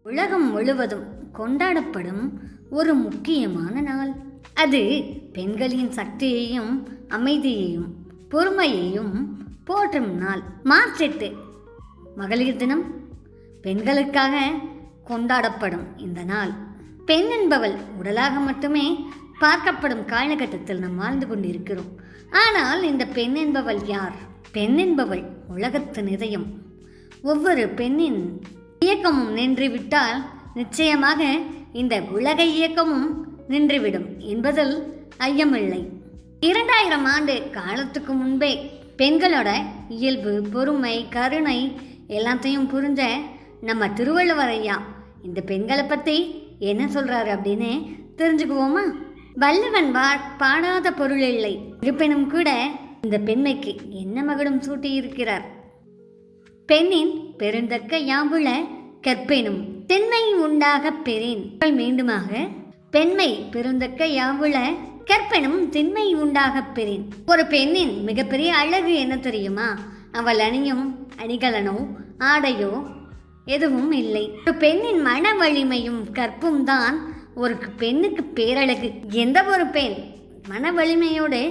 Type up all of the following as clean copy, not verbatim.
உலகம் முழுவதும் கொண்டாடப்படும் ஒரு முக்கியமான நாள். அது பெண்களின் சக்தியையும் அமைதியையும் பொறுமையையும் போற்றும் நாள். மார்ச் 8 மகளிர் தினம். பெண்களுக்காக கொண்டாடப்படும் இந்த நாள். பெண் என்பவள் உடலாக மட்டுமே பார்க்கப்படும் காலகட்டத்தில் நாம் வாழ்ந்து கொண்டிருக்கிறோம். ஆனால் இந்த பெண் என்பவள் யார்? பெண் என்பவள் உலகத்தின் இதயம். ஒவ்வொரு பெண்ணின் இயக்கமும் நின்றுவிட்டால் நிச்சயமாக இந்த உலக இயக்கமும் நின்றுவிடும் என்பதில் ஐயமில்லை. 2000 ஆண்டு காலத்துக்கு முன்பே பெண்களோட இயல்பு, பொறுமை, கருணை எல்லாத்தையும் புரிஞ்ச நம்ம திருவள்ளுவர் ஐயா இந்த பெண்களை பற்றி என்ன சொல்றாரு அப்படின்னு தெரிஞ்சுக்குவோமா? வள்ளுவன் பாடாத பொருள் இல்லை, இருப்பினும் கூட இந்த பெண்மைக்கு என்ன மகுடம் சூட்டி இருக்கிறார். பெண்ணின் பெருந்தக்க யாவுள கற்பெனும் தென்மை உண்டாக பெறேன். மீண்டுமாக, பெண்மை பெருந்தக்க யாவுள கற்பெனும் திண்மை உண்டாக பெறேன். ஒரு பெண்ணின் மிகப்பெரிய அழகு என்ன தெரியுமா? அவள் அணியும் அணிகலனோ ஆடையோ எதுவும் இல்லை. ஒரு பெண்ணின் மன வலிமையும் கற்பும் தான் ஒரு பெண்ணுக்கு பேரழகு. எந்த ஒரு பெண் மன வலிமையோடு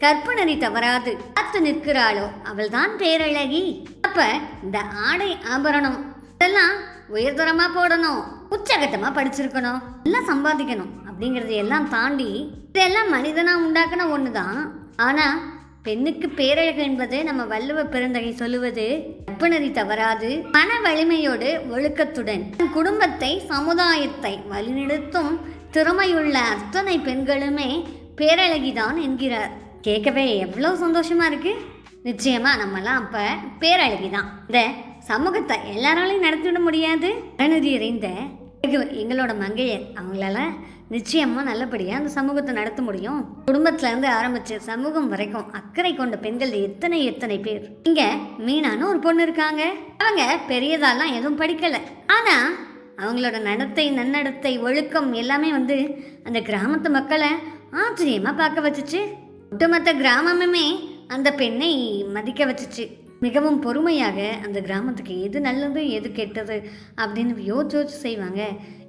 கற்பு நெறி தவறாது காத்து நிற்கிறாளோ அவள் தான் பேரழகி. அப்ப இந்த ஆடை ஆபரணம் இதெல்லாம் உயர்தரமா போடணும், உச்சகட்டமா படிச்சிருக்கணும், எல்லாம் சம்பாதிக்கணும் அப்படிங்கறது எல்லாம் தாண்டி இதெல்லாம் மனிதனா உண்டாக்குன ஒண்ணுதான். ஆனா பெண்ணுக்கு பேரழகு என்பது நம்ம வள்ளுவ பெருந்தகை சொல்லுவது கற்பு நெறி தவறாது மன வலிமையோடு ஒழுக்கத்துடன் குடும்பத்தை சமுதாயத்தை வழிநடத்தும் திறமையுள்ள அத்தனை பெண்களுமே பேரழகிதான் என்கிறார். கேட்கவே எவ்வளோ சந்தோஷமா இருக்கு. நிச்சயமா நம்மலாம் அப்ப பேரழகிதான். இந்த சமூகத்தை எல்லாராலையும் நடத்திவிட முடியாது. அனுதி அறிந்த எங்களோட மங்கையர் அவங்களால நிச்சயமா நல்லபடியாக அந்த சமூகத்தை நடத்த முடியும். குடும்பத்துல இருந்து ஆரம்பிச்சு சமூகம் வரைக்கும் அக்கறை கொண்ட பெண்கள் எத்தனை பேர். இங்க மீனான்னு ஒரு பொண்ணு இருக்காங்க. அவங்க பெரியதாலாம் எதுவும் படிக்கல, ஆனா அவங்களோட நடத்தை, நன்னடத்தை, ஒழுக்கம் எல்லாமே அந்த கிராமத்து மக்களை ஆச்சரியமா பார்க்க வச்சுச்சு. ஒட்டுமொத்த கிராமமுமே அந்த பெண்ணை மதிக்க வச்சுச்சு. மிகவும் பொறுமையாக அந்த கிராமத்துக்கு எது நல்லது எது கெட்டது அப்படின்னு யோசிச்சு செய்வாங்க.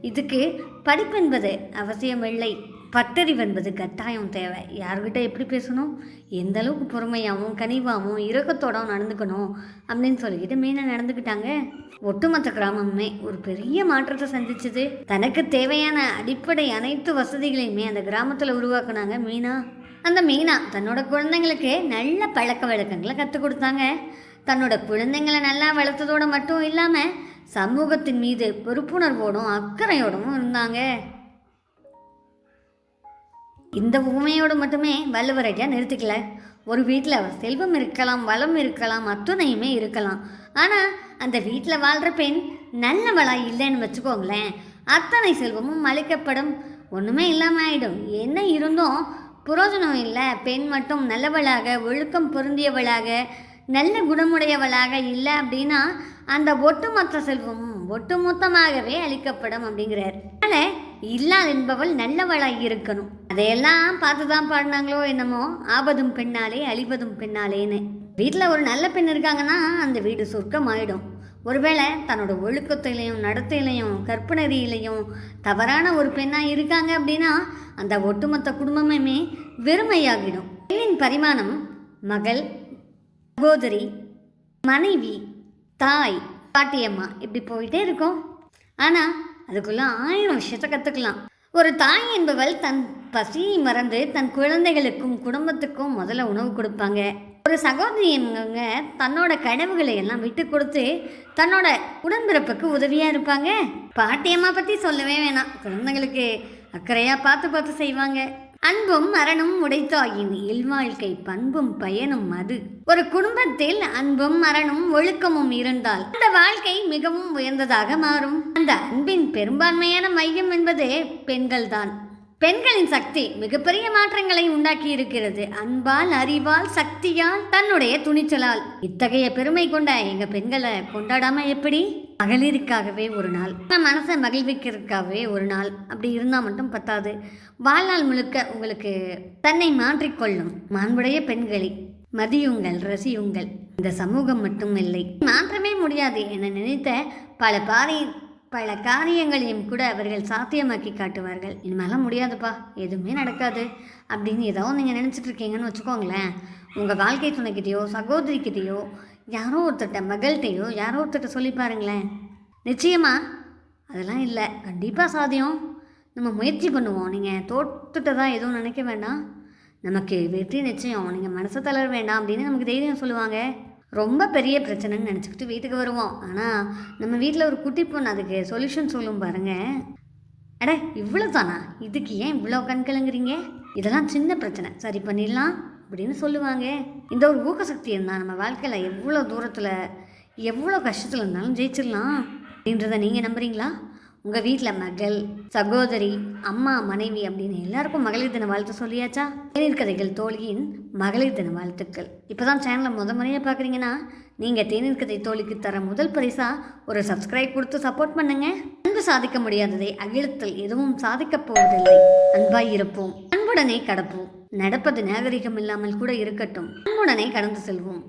இதுக்கு படிப்பு என்பது அவசியமில்லை, பட்டறிவு என்பது கட்டாயம் தேவை. யார்கிட்ட எப்படி பேசணும், எந்த அளவுக்கு பொறுமையாகவும் கனிவாகவும் இரக்கத்தோடும் நடந்துக்கணும் அப்படின்னு சொல்லிக்கிட்டு மீனா நடந்துக்கிட்டாங்க. ஒட்டுமொத்த கிராமமே ஒரு பெரிய மாற்றத்தை சந்திச்சது. தனக்கு தேவையான அடிப்படை அனைத்து வசதிகளையுமே அந்த கிராமத்தில் உருவாக்குனாங்க மீனா. அந்த மீனா தன்னோட குழந்தைங்களுக்கு நல்ல பழக்க வழக்கங்களை கற்றுக் கொடுத்தாங்க. தன்னோட குழந்தைங்களை நல்லா வளர்த்ததோடு மட்டும் இல்லாமல் சமூகத்தின் மீது பொறுப்புணர்வோடும் அக்கறையோடும் இருந்தாங்க. இந்த உண்மையோடு மட்டுமே வள்ளுவர் ஐயா நிறுத்திக்கல. ஒரு வீட்டில் செல்வம் இருக்கலாம், வளம் இருக்கலாம், அத்துணையுமே இருக்கலாம். ஆனால் அந்த வீட்டில் வாழ்கிற பெண் நல்லவளா இல்லைன்னு வச்சுக்கோங்களேன், அத்தனை செல்வமும் அளிக்கப்படும், ஒன்றுமே இல்லாமல் ஆகிடும். என்ன இருந்தும் புரோஜனம் இல்லை. பெண் மட்டும் நல்லவளாக, ஒழுக்கம் பொருந்தியவளாக, நல்ல குணமுடையவளாக இல்லை அப்படின்னா அந்த ஒட்டுமொத்த செல்வமும் ஒட்டுமொத்தமாகவே அளிக்கப்படும் அப்படிங்கிறார். அதனால் இல்லாத என்பவள் நல்லவளாக இருக்கணும். அதையெல்லாம் பார்த்து தான் பாடினாங்களோ என்னமோ, ஆபதும் பெண்ணாலே அழிவதும் பெண்ணாலேன்னு. வீட்டில் ஒரு நல்ல பெண் இருக்காங்கன்னா அந்த வீடு சொர்க்கம் ஆயிடும். ஒருவேளை தன்னோட ஒழுக்கத்திலையும் நடத்தையிலையும் கற்பனரியிலையும் தவறான ஒரு பெண்ணாக இருக்காங்க அப்படின்னா அந்த ஒட்டுமொத்த குடும்பமே வெறுமையாகிடும். பெண்ணின் பரிமாணம் மகள், சகோதரி, மனைவி, தாய், பாட்டியம்மா இப்படி போயிட்டே இருக்கும். ஆனால் அதுக்குள்ள 1000 விஷயத்தை கற்றுக்கலாம். ஒரு தாய் என்பவள் தன் பசியை மறந்து தன் குழந்தைகளுக்கும் குடும்பத்துக்கும் முதல்ல உணவு கொடுப்பாங்க. ஒரு சகோதரி என்பவங்க தன்னோட கனவுகளை எல்லாம் விட்டு கொடுத்து தன்னோட உடன்பிறப்புக்கு உதவியாக இருப்பாங்க. பாட்டியம்மா பற்றி சொல்லவே வேணாம், குழந்தைங்களுக்கு அக்கறையாக பார்த்து செய்வாங்க. அன்பும் மரணம் உடைத்தாயின் இல்வாழ்க்கை பண்பும் பயனும் அது. ஒரு குடும்பத்தில் அன்பும் மரணம் ஒழுக்கமும் இருந்தால் அந்த வாழ்க்கை மிகவும் உயர்ந்ததாக மாறும். அந்த அன்பின் பெரும்பான்மையான மையம் என்பது பெண்கள் தான். பெண்களின் சக்தி மிகப்பெரிய மாற்றங்களை உண்டாக்கி இருக்கிறது. அன்பால், அறிவால், சக்தியால், தன்னுடைய துணிச்சலால். இத்தகைய பெருமை கொண்ட எங்க பெண்களை கொண்டாடாம எப்படி? மகளிருக்காகவே ஒரு நாள், மனசை மகிழ்விக்கிறதுக்காகவே ஒரு நாள் அப்படி இருந்தால் மட்டும் பத்தாது. வாழ்நாள் முழுக்க உங்களுக்கு தன்னை மாற்றிக்கொள்ளும் மாண்புடைய பெண்களை மதியுங்கள், ரசியுங்கள். இந்த சமூகம் மட்டும் இல்லை, மாற்றமே முடியாது என நினைத்த பல காரியங்களையும் கூட அவர்கள் சாத்தியமாக்கி காட்டுவார்கள். இனிமேலாம் முடியாதுப்பா, எதுவுமே நடக்காது அப்படின்னு ஏதோ நீங்கள் நினச்சிட்டு இருக்கீங்கன்னு வச்சுக்கோங்களேன். உங்கள் வாழ்க்கை துணைக்கிட்டேயோ சகோதரிக்கிட்டேயோ யாரோ ஒருத்தட்ட மகள்கிட்டையோ யாரோ ஒருத்தட்ட சொல்லி பாருங்களேன். நிச்சயமா அதெல்லாம் இல்லை, கண்டிப்பாக சாத்தியம். நம்ம முயற்சி பண்ணுவோம். நீங்கள் தோற்றுட்டதா எதுவும் நினைக்க வேண்டாம், நமக்கு வெற்றி நிச்சயம், நீங்கள் மனசை தளர வேண்டாம் அப்படின்னு நமக்கு தைரியம் சொல்லுவாங்க. ரொம்ப பெரிய பிரச்சனைன்னு நினச்சிக்கிட்டு வீட்டுக்கு வருவோம். ஆனால் நம்ம வீட்டில் ஒரு குட்டி பொண்ணு அதுக்கு சொல்யூஷன் சொல்லும் பாருங்கள். அட இவ்வளோ தானா, இதுக்கு ஏன் இவ்வளோ கண்கலங்குறீங்க, இதெல்லாம் சின்ன பிரச்சனை, சரி பண்ணிடலாம் அப்படின்னு சொல்லுவாங்க. இந்த ஒரு ஊக்கசக்தி இருந்தால் நம்ம வாழ்க்கையில் எவ்வளோ தூரத்தில் எவ்வளோ கஷ்டத்தில் இருந்தாலும் ஜெயிச்சிடலாம் அப்படின்றத நீங்கள் நம்புறீங்களா? உங்கள் வீட்டில் மகள், சகோதரி, அம்மா, மனைவி அப்படின்னு எல்லாருக்கும் மகளிர் தின வாழ்த்து சொல்லியாச்சா? தேநீர் கதைகள் தோழியின் மகளிர் தின வாழ்த்துக்கள். இப்போ தான் சேனலை முறையாக பார்க்குறீங்கன்னா நீங்கள் தேநீர் கதை தோழிக்கு தர முதல் பரிசாக ஒரு சப்ஸ்கிரைப் கொடுத்து சப்போர்ட் பண்ணுங்க. அன்பு சாதிக்க முடியாததை அகிலத்தில் எதுவும் சாதிக்கப் போவதில்லை. அன்பாய் இருப்போம், அன்புடனே கடப்போம். நடப்பது நாகரிகம் இல்லாமல் கூட இருக்கட்டும், அன்புடனே கடந்து செல்வோம்.